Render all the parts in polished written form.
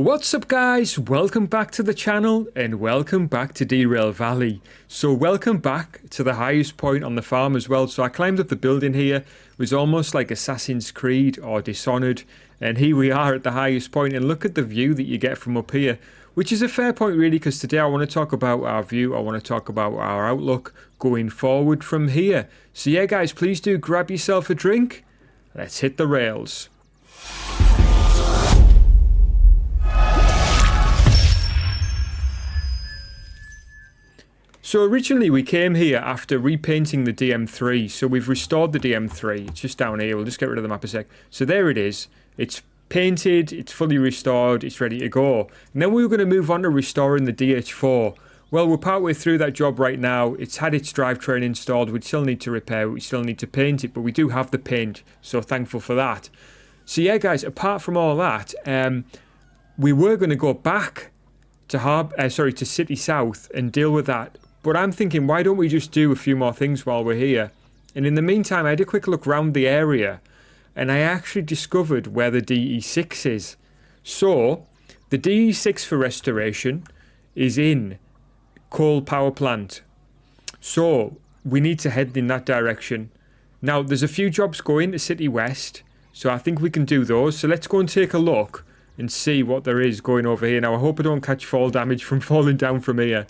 What's up guys, welcome back to the channel and welcome back to Derail Valley. So welcome back to the highest point on the farm as well. So I climbed up the building here. It was almost like Assassin's Creed or Dishonored, and here we are at the highest point, and look at the view that you get from up here, which is a fair point really, because today I want to talk about our view. I want to talk about our outlook going forward from here. So yeah guys, please do grab yourself a drink. Let's hit the rails. So originally we came here after repainting the DM3, so we've restored the DM3, it's just down here, we'll just get rid of the map a sec. So there it is, it's painted, it's fully restored, it's ready to go. And then we were going to move on to restoring the DH4. Well, we're partway through that job right now, it's had its drivetrain installed, we still need to repair it, we still need to paint it, but we do have the paint, so thankful for that. So yeah guys, apart from all that, we were going to go back to City South and deal with that. But I'm thinking, why don't we just do a few more things while we're here? And in the meantime, I had a quick look around the area, and I actually discovered where the DE6 is. So, the DE6 for restoration is in coal power plant. So, we need to head in that direction. Now, there's a few jobs going to City West, so I think we can do those. So let's go and take a look and see what there is going over here. Now, I hope I don't catch fall damage from falling down from here.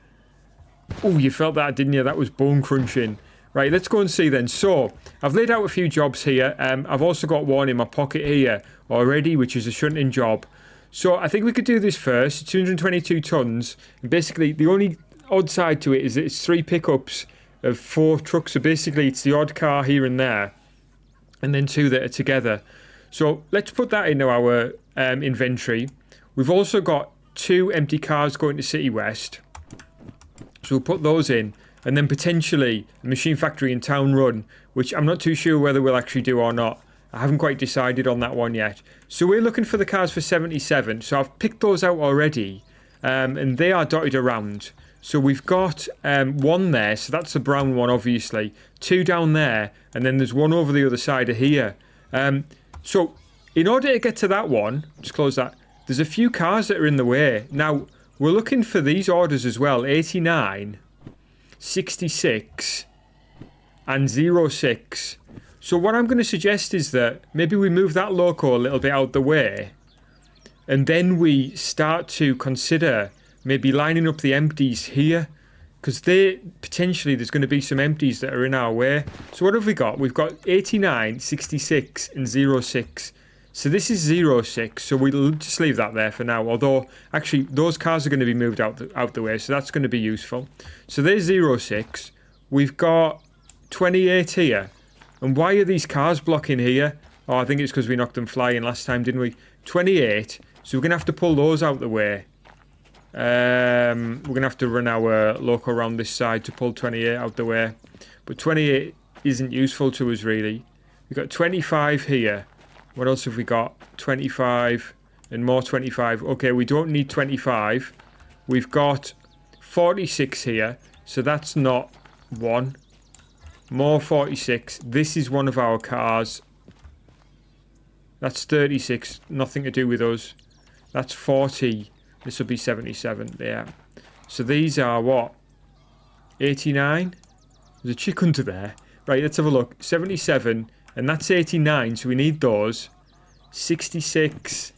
Oh, you felt that, didn't you? That was bone crunching. Right, let's go and see then. So, I've laid out a few jobs here. I've also got one in my pocket here already, which is a shunting job. So, I think we could do this first. 222 tons. And basically, the only odd side to it is that it's 3 pickups of 4 trucks. So, basically, it's the odd car here and there. And then 2 that are together. So, let's put that into our inventory. We've also got 2 empty cars going to City West. So we'll put those in, and then potentially a machine factory in Town Run, which I'm not too sure whether we'll actually do or not. I haven't quite decided on that one yet. So we're looking for the cars for 77. So I've picked those out already, and they are dotted around. So we've got 1 there, so that's the brown one obviously. 2 down there, and then there's 1 over the other side of here. So in order to get to that one, just close that, there's a few cars that are in the way. Now, we're looking for these orders as well, 89, 66, and 06. So what I'm going to suggest is that maybe we move that loco a little bit out the way, and then we start to consider maybe lining up the empties here, because potentially there's going to be some empties that are in our way. So what have we got? We've got 89, 66, and 06. So this is 06, so we'll just leave that there for now. Although, actually, those cars are going to be moved out the way, so that's going to be useful. So there's 06. We've got 28 here. And why are these cars blocking here? Oh, I think it's because we knocked them flying last time, didn't we? 28. So we're going to have to pull those out the way. We're going to have to run our loco around this side to pull 28 out the way. But 28 isn't useful to us, really. We've got 25 here. What else have we got? 25 and more 25. Okay, we don't need 25. We've got 46 here, so that's not 1. More 46. This is one of our cars. That's 36. Nothing to do with us. That's 40. This will be 77. Yeah. So these are what? 89? There's a chick under there. Right, let's have a look. 77. And that's 89, so we need those. 66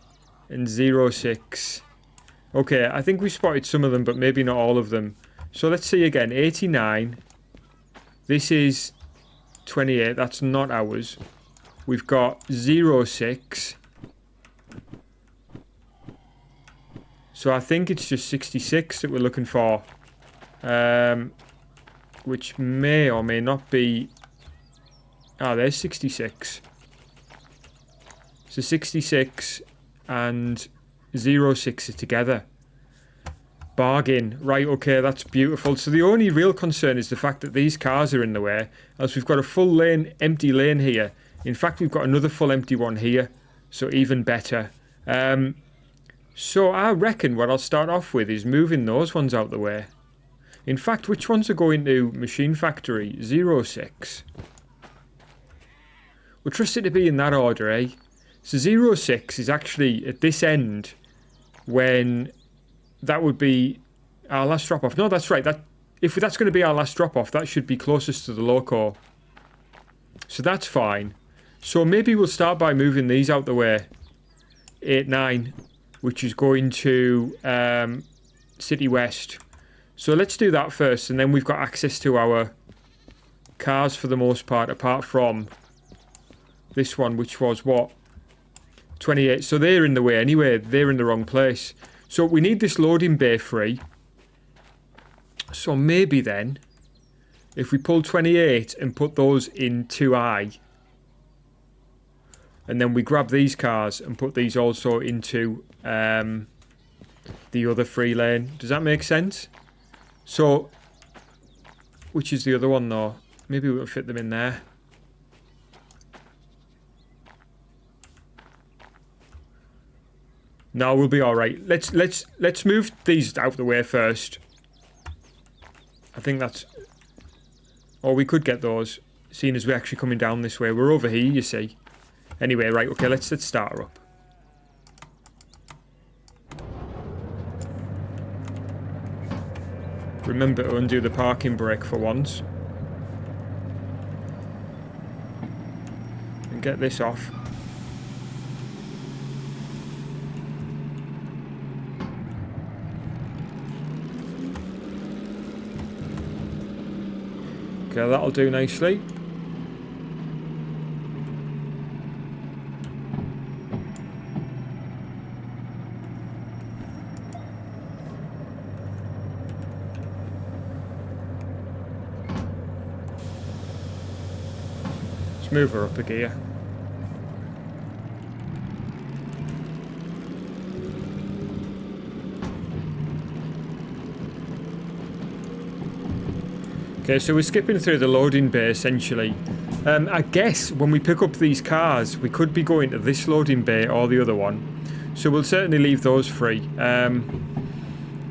and 06. Okay, I think we spotted some of them, but maybe not all of them. So let's see again. 89. This is 28. That's not ours. We've got 06. So I think it's just 66 that we're looking for. Which may or may not be... Ah, there's 66. So 66 and 06 are together. Bargain. Right, okay, that's beautiful. So the only real concern is the fact that these cars are in the way, as we've got a full lane, empty lane here. In fact, we've got another full empty one here. So even better. So I reckon what I'll start off with is moving those ones out the way. In fact, which ones are going to Machine Factory? 06. We'll trust it to be in that order, eh? So 06 is actually at this end when that would be our last drop-off. No, that's right. If that's going to be our last drop-off, that should be closest to the loco. So that's fine. So maybe we'll start by moving these out the way. 8, 9, which is going to City West. So let's do that first, and then we've got access to our cars for the most part, apart from this one, which was what? 28. So they're in the way anyway. They're in the wrong place. So we need this loading bay free. So maybe then, if we pull 28 and put those in 2i, and then we grab these cars and put these also into the other free lane. Does that make sense? So, which is the other one though? Maybe we'll fit them in there. No, we'll be all right. Let's move these out the way first. I think that's... Or we could get those, seeing as we're actually coming down this way. We're over here, you see. Anyway, right, okay, let's start her up. Remember to undo the parking brake for once. And get this off. Okay, that'll do nicely. Let's move her up a gear. Okay, so we're skipping through the loading bay essentially. I guess when we pick up these cars, we could be going to this loading bay or the other one. So we'll certainly leave those free.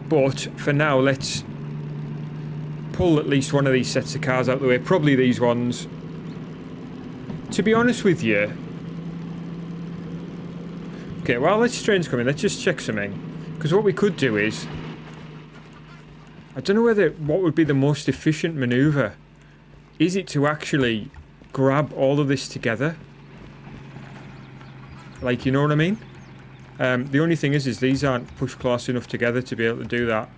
But for now, let's pull at least one of these sets of cars out the way. Probably these ones. To be honest with you. Okay, while this train's coming, let's just check something. Because what we could do is... I don't know what would be the most efficient maneuver. Is it to actually grab all of this together? Like, you know what I mean? The only thing is these aren't pushed close enough together to be able to do that.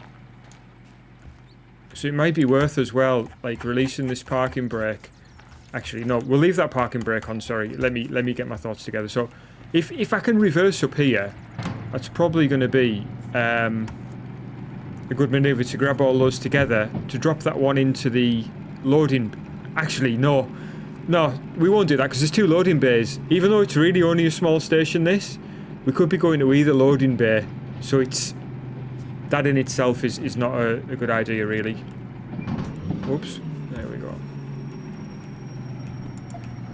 So it might be worth as well, like, releasing this parking brake. Actually, no, we'll leave that parking brake on, sorry. Let me get my thoughts together. So, if I can reverse up here, that's probably going to be... a good maneuver to grab all those together, to drop that one into the loading... Actually, no, we won't do that because there's 2 loading bays. Even though it's really only a small station, this, we could be going to either loading bay. So it's... That in itself is not a good idea, really. Oops, there we go.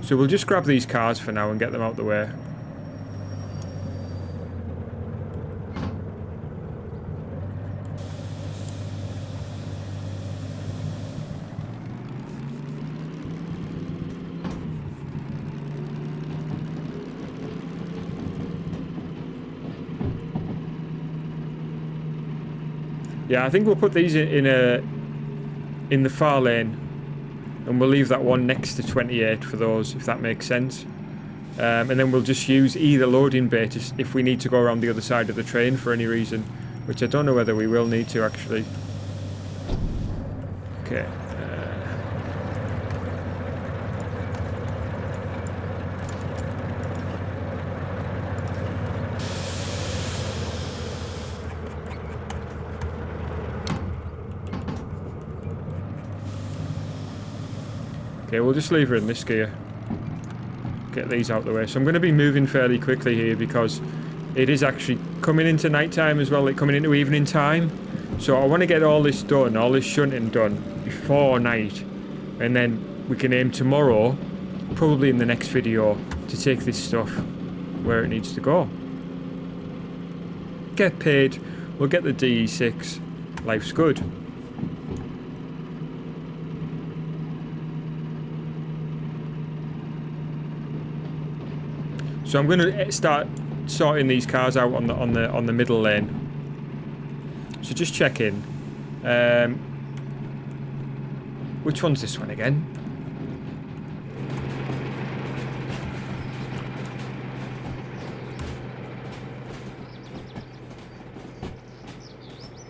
So we'll just grab these cars for now and get them out the way. Yeah, I think we'll put these in the far lane, and we'll leave that one next to 28 for those, if that makes sense. And then we'll just use either loading bay if we need to go around the other side of the train for any reason, which I don't know whether we will need to actually. Okay. Okay, we'll just leave her in this gear. Get these out the way. So I'm going to be moving fairly quickly here because it is actually coming into night time as well, like coming into evening time. So I want to get all this done, all this shunting done before night. And then we can aim tomorrow, probably in the next video, to take this stuff where it needs to go. Get paid, we'll get the DE6. Life's good. So I'm going to start sorting these cars out on the middle lane. So just check in. Which one's this one again?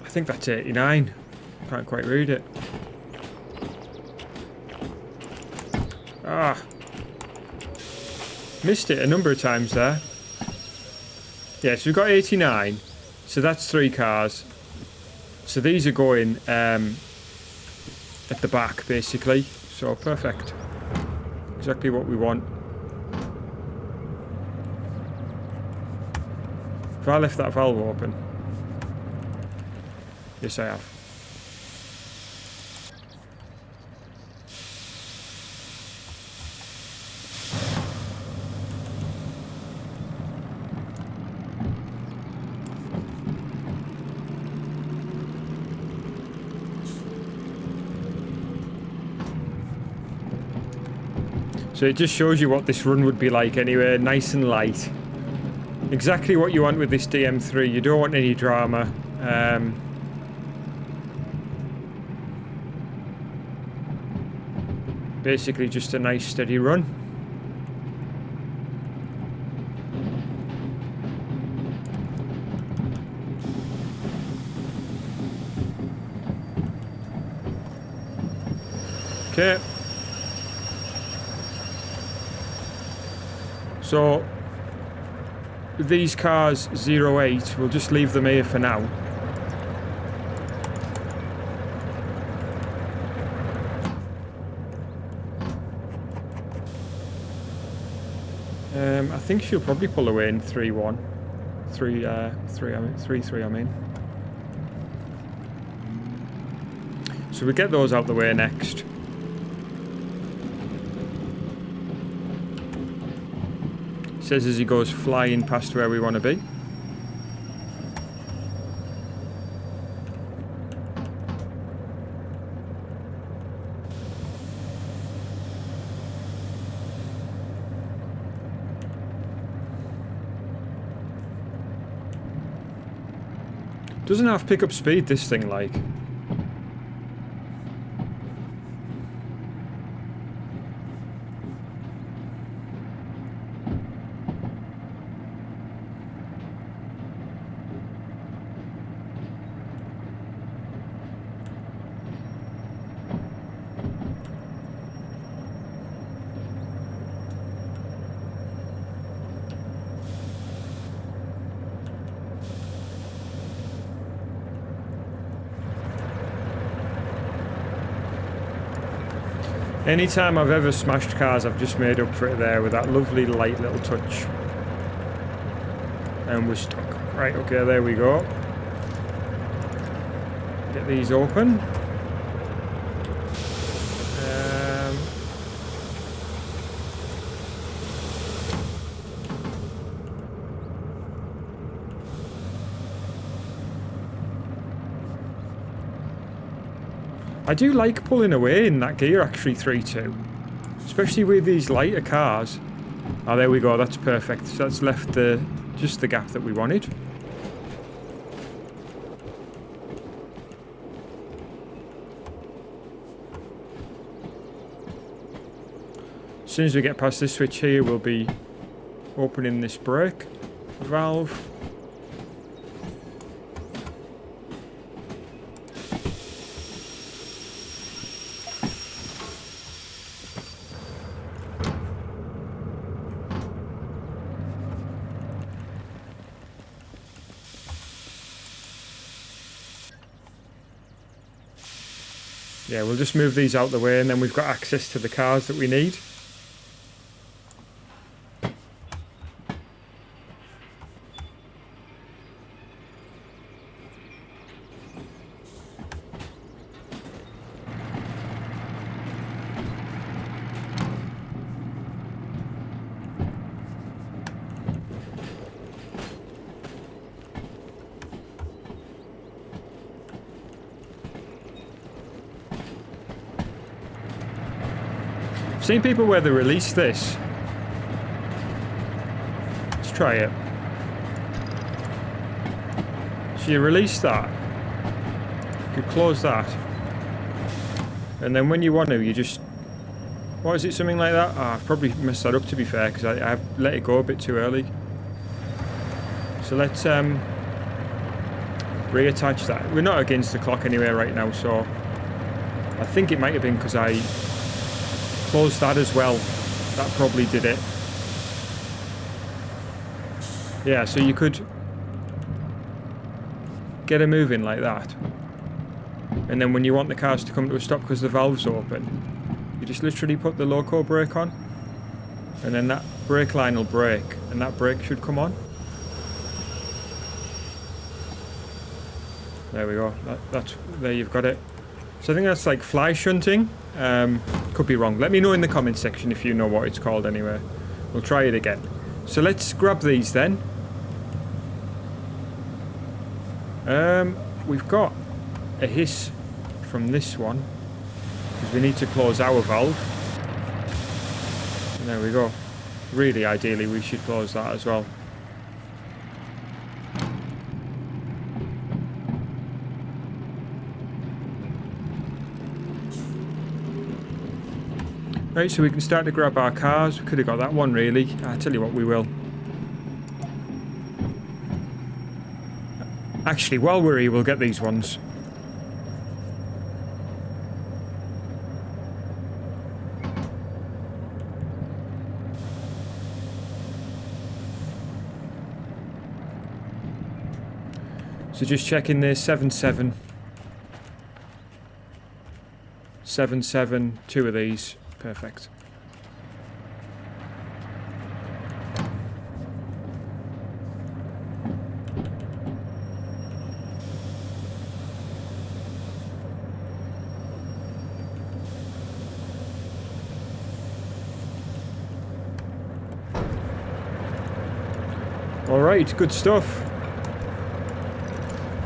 I think that's 89. Can't quite read it. Ah. Missed it a number of times there. Yeah, so we've got 89. So that's 3 cars. So these are going at the back, basically. So perfect. Exactly what we want. Have I left that valve open? Yes, I have. So it just shows you what this run would be like anyway, nice and light. Exactly what you want with this DM3, you don't want any drama. Basically just a nice steady run. Okay. So, these cars 08, we'll just leave them here for now. I think she'll probably pull away in 3-1. 3-3, I mean. So we get those out the way next. Says as he goes flying past where we want to be. Doesn't have pickup speed, this thing, like. Anytime I've ever smashed cars, I've just made up for it there with that lovely light little touch. And we're stuck. Right, okay, there we go. Get these open. I do like pulling away in that gear, actually, 3-2. Especially with these lighter cars. Oh, there we go, that's perfect. So that's left just the gap that we wanted. As soon as we get past this switch here, we'll be opening this brake valve. Yeah, we'll just move these out the way and then we've got access to the cars that we need. Seen people where they release this. Let's try it. So you release that, You could close that. And then when you want to, you just... What is it, something like that? Oh, I've probably messed that up, to be fair, because I've let it go a bit too early. So let's reattach that. We're not against the clock anyway right now, so... I think it might have been because I closed that as well. That probably did it. Yeah, so you could get a move in like that. And then when you want the cars to come to a stop because the valve's open, you just literally put the loco brake on. And then that brake line will break, and that brake should come on. There we go. There you've got it. So I think that's like fly shunting. Could be wrong. Let me know in the comments section if you know what it's called anyway. We'll try it again. So let's grab these then. We've got a hiss from this one because we need to close our valve. And there we go. Really, ideally, we should close that as well. Right, so we can start to grab our cars. We could have got that one, really. I'll tell you what, we will. Actually, while we're here, we'll get these ones. So just checking this, 7-7. 7-7, two of these. Perfect. Alright, good stuff.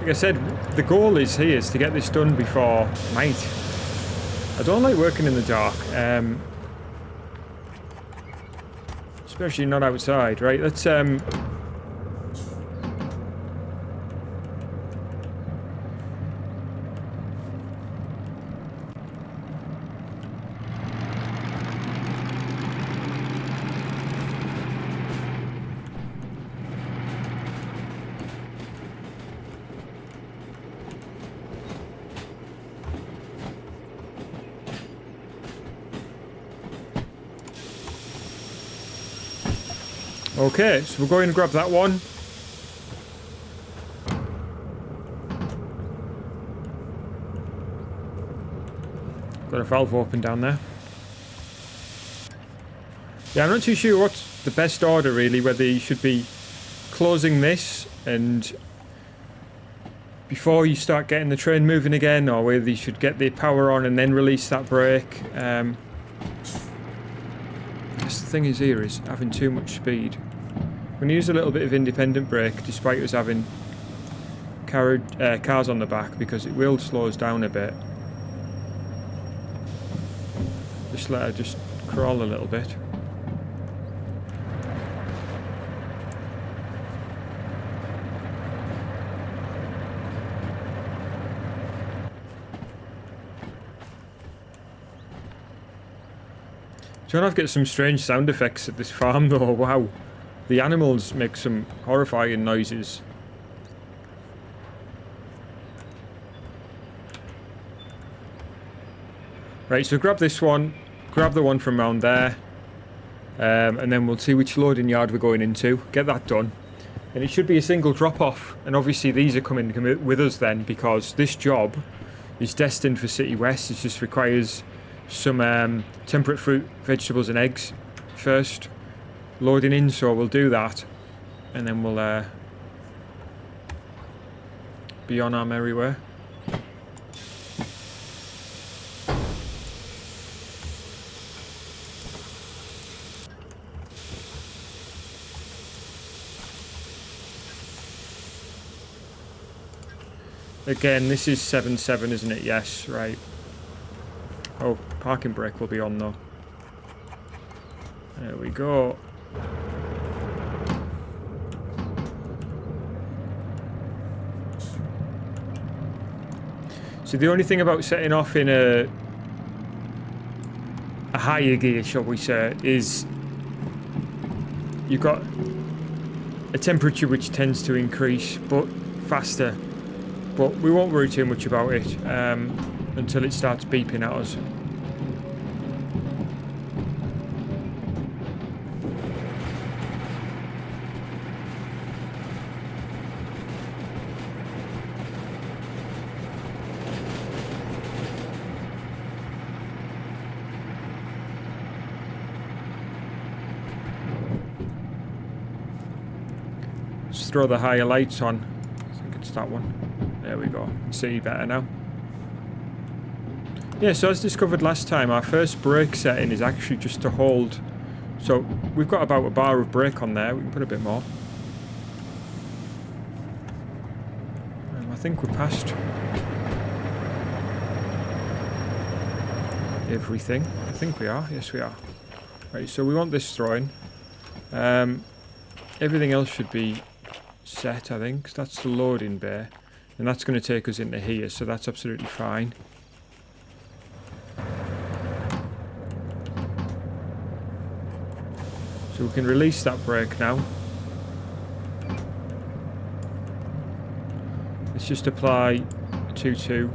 Like I said, the goal is here is to get this done before night. I don't like working in the dark, especially not outside, right? Let's, okay, so we're going to grab that one. Got a valve open down there. Yeah, I'm not too sure what's the best order really, whether you should be closing this and before you start getting the train moving again, or whether you should get the power on and then release that brake. I guess the thing is here is having too much speed. I'm going to use a little bit of independent brake despite us having cars on the back because it will slow us down a bit. Just let her just crawl a little bit. Don't have to get some strange sound effects at this farm though, wow. The animals make some horrifying noises. Right, so grab this one, grab the one from around there, and then we'll see which loading yard we're going into, get that done. And it should be a single drop-off, and obviously these are coming with us then, because this job is destined for City West. It just requires some temperate fruit, vegetables and eggs first loading in, so we'll do that and then we'll be on our merry way. Again, this is 7-7, isn't it? Yes, right. Oh, parking brake will be on though. There we go. So the only thing about setting off in a higher gear, shall we say, is you've got a temperature which tends to increase, but faster. But we won't worry too much about it until it starts beeping at us. Let's throw the higher lights on. I think it's that one. There we go. See better now. Yeah, so as discovered last time, our first brake setting is actually just to hold. So we've got about a bar of brake on there. We can put a bit more. I think we're past everything. I think we are. Yes, we are. Right, so we want this throwing. Everything else should be set, I think. That's the loading bay. And that's going to take us into here, so that's absolutely fine. So we can release that brake now. Let's just apply 2-2.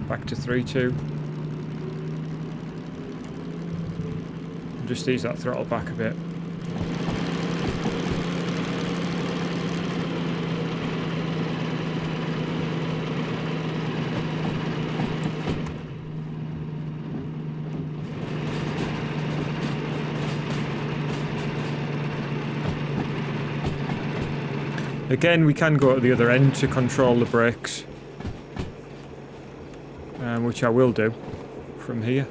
Back to 3-2. Just ease that throttle back a bit. Again, we can go to the other end to control the brakes, which I will do from here.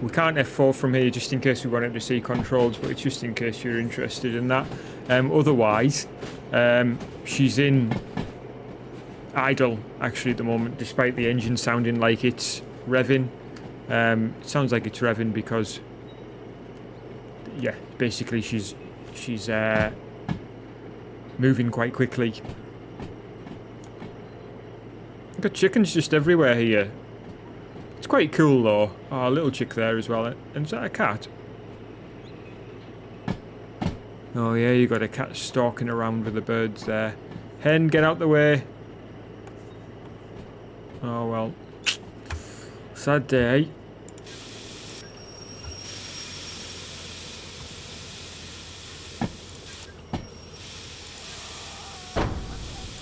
We can't F4 from here just in case we wanted to see controls, but it's just in case you're interested in that. Otherwise, she's in idle actually at the moment, despite the engine sounding like it's revving. It sounds like it's revving because, yeah, basically she's moving quite quickly. I've got chickens just everywhere here. It's quite cool though. Oh, a little chick there as well. And is that a cat? Oh yeah, you got a cat stalking around with the birds there. Hen, get out the way. Oh well. Sad day.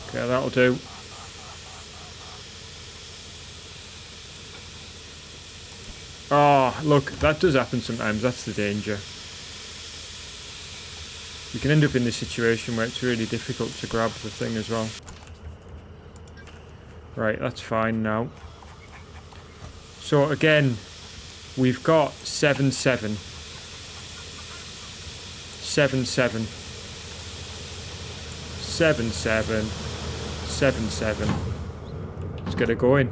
Okay, that'll do. Oh, look, that does happen sometimes. That's the danger. You can end up in this situation where it's really difficult to grab the thing as well. Right, that's fine now. So again, we've got 7-7. 7-7. 7-7. 7-7. Let's get it going.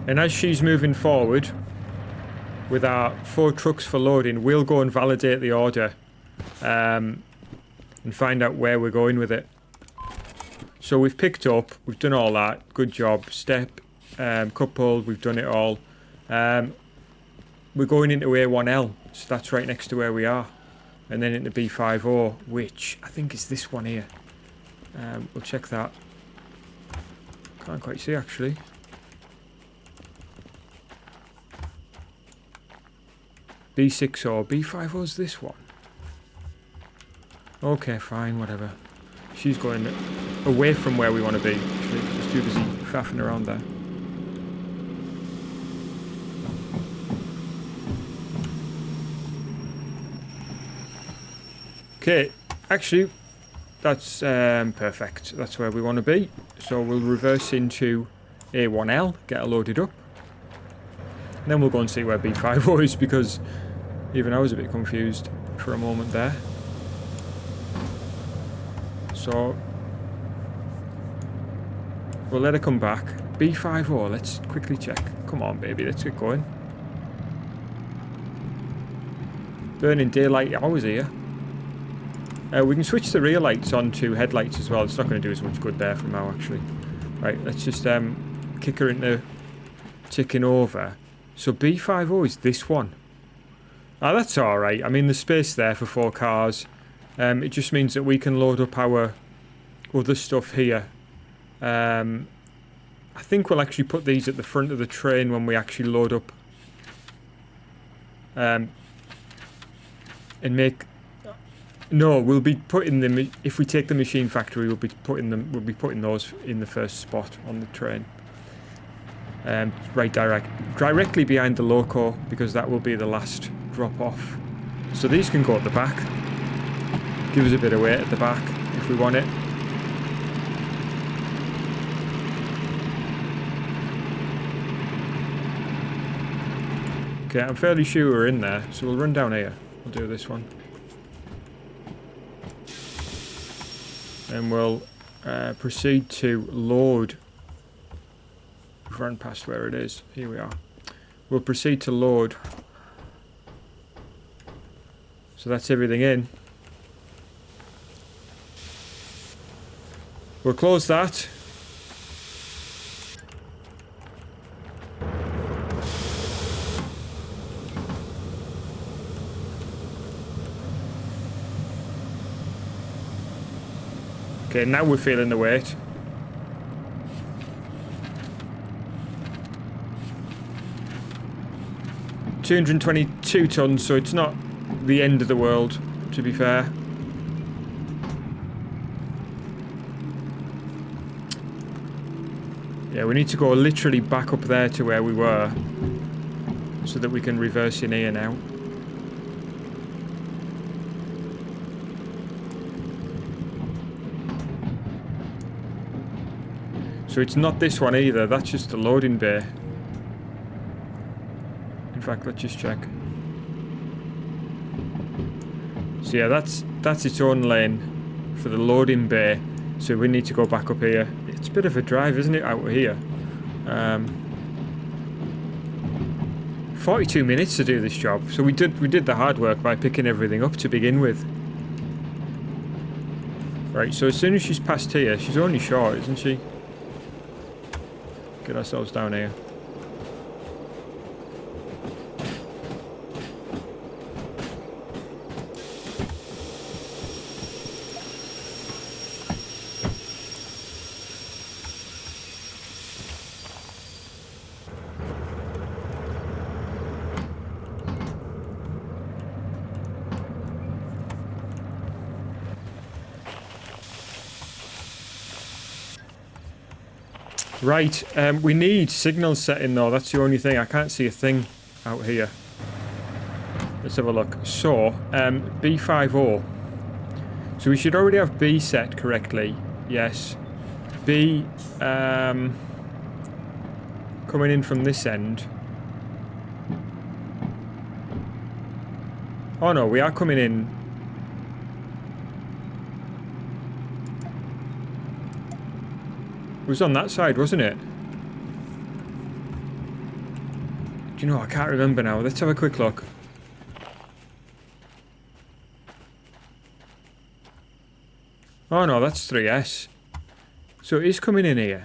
And as she's moving forward with our 4 trucks for loading, we'll go and validate the order and find out where we're going with it. So we've picked up, we've done all that, good job. Step, coupled, we've done it all. We're going into A1L, so that's right next to where we are. And then into B50, which I think is this one here. We'll check that. Can't quite see actually. B60, B50 is this one. Okay, fine, whatever. She's going away from where we want to be. She's too busy faffing around there. Okay, actually, that's perfect. That's where we want to be. So we'll reverse into A1L, get her loaded up. And then we'll go and see where B50 is, because even I was a bit confused for a moment there. So We'll let her come back. B50, let's quickly check. Come on, baby, let's get going. Burning daylight hours here. We can switch the rear lights on to headlights as well. It's not going to do as much good there from now, actually. Right, let's just kick her into ticking over. So B50 is this one. Oh, that's alright. I mean, there's space there for 4 cars. It just means that we can load up our other stuff here. I think we'll actually put these at the front of the train when we actually load up. And make... No, we'll be putting them... If we take the machine factory, we'll be putting them... We'll be putting those in the first spot on the train. Right directly behind the loco, because that will be the last drop off. So these can go at the back. Give us a bit of weight at the back if we want it. Okay, I'm fairly sure we're in there, so we'll run down here. We'll do this one. And we'll proceed to load. We've run past where it is. Here we are. We'll proceed to load. So that's everything in. We'll close that. Okay, now we're feeling the weight. $222 tons, so it's not the end of the world, to be fair. Yeah, we need to go literally back up there to where we were, so that we can reverse in here now. So it's not this one either, that's just the loading bay. In fact, let's just check. So yeah, that's its own lane for the loading bay. So we need to go back up here. It's a bit of a drive, isn't it, out here? 42 minutes to do this job. So we did the hard work by picking everything up to begin with. Right, so as soon as she's past here, she's only short, isn't she? Get ourselves down here. Right, we need signal setting though, that's the only thing. I can't see a thing out here. Let's have a look. So, B50. So we should already have B set correctly. Yes. B, coming in from this end. Oh no, we are coming in. It was on that side, wasn't it? Do you know, I can't remember now. Let's have a quick look. Oh no, that's 3S. So it is coming in here.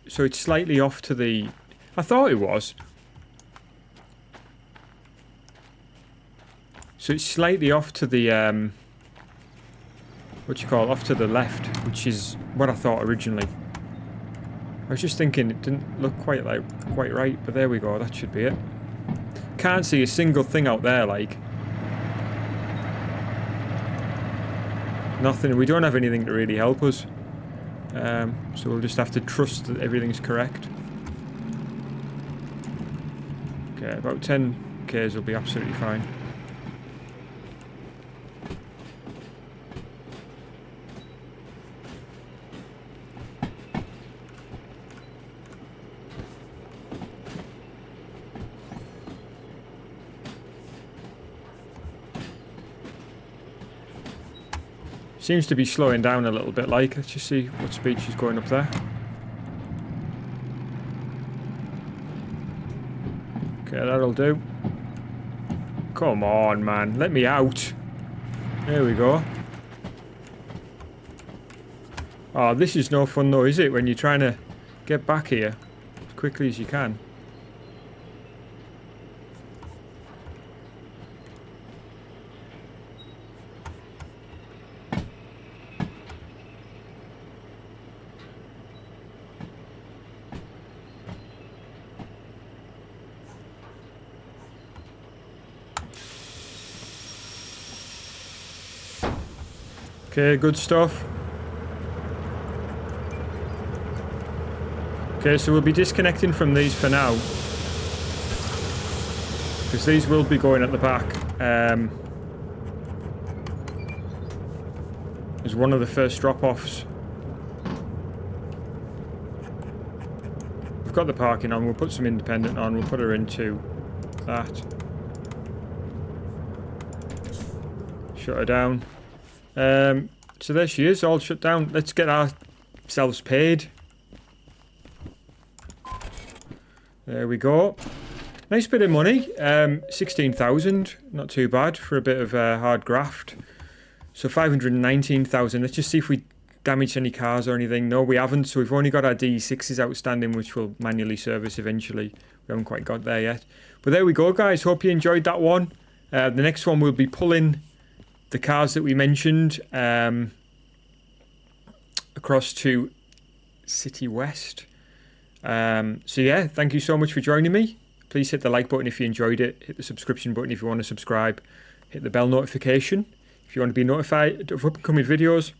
So it's slightly off to the... I thought it was. So it's slightly off to the... what you call, off to the left, which is what I thought originally. I was just thinking it didn't look quite right, but there we go, that should be it. Can't see a single thing out there, like. Nothing, we don't have anything to really help us. So we'll just have to trust that everything's correct. Okay, about 10 Ks will be absolutely fine. Seems to be slowing down a little bit, like. Let's just see what speed she's going up there. Yeah, that'll do. Come on, man. Let me out. There we go. Oh, this is no fun though, is it? When you're trying to get back here as quickly as you can. Okay, good stuff. Okay, so we'll be disconnecting from these for now. Because these will be going at the back. As one of the first drop-offs. We've got the parking on, we'll put some independent on, we'll put her into that. Shut her down. So there she is, all shut down. Let's get ourselves paid. There we go. Nice bit of money. 16,000. Not too bad for a bit of hard graft. So 519,000. Let's just see if we damaged any cars or anything. No, we haven't. So we've only got our DE6s outstanding, which we'll manually service eventually. We haven't quite got there yet. But there we go, guys. Hope you enjoyed that one. The next one we'll be pulling the cars that we mentioned across to City West. So yeah, thank you so much for joining me. Please hit the like button if you enjoyed it. Hit the subscription button if you want to subscribe. Hit the bell notification if you want to be notified of upcoming videos.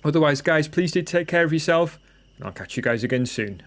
Otherwise, guys, please do take care of yourself, and I'll catch you guys again soon.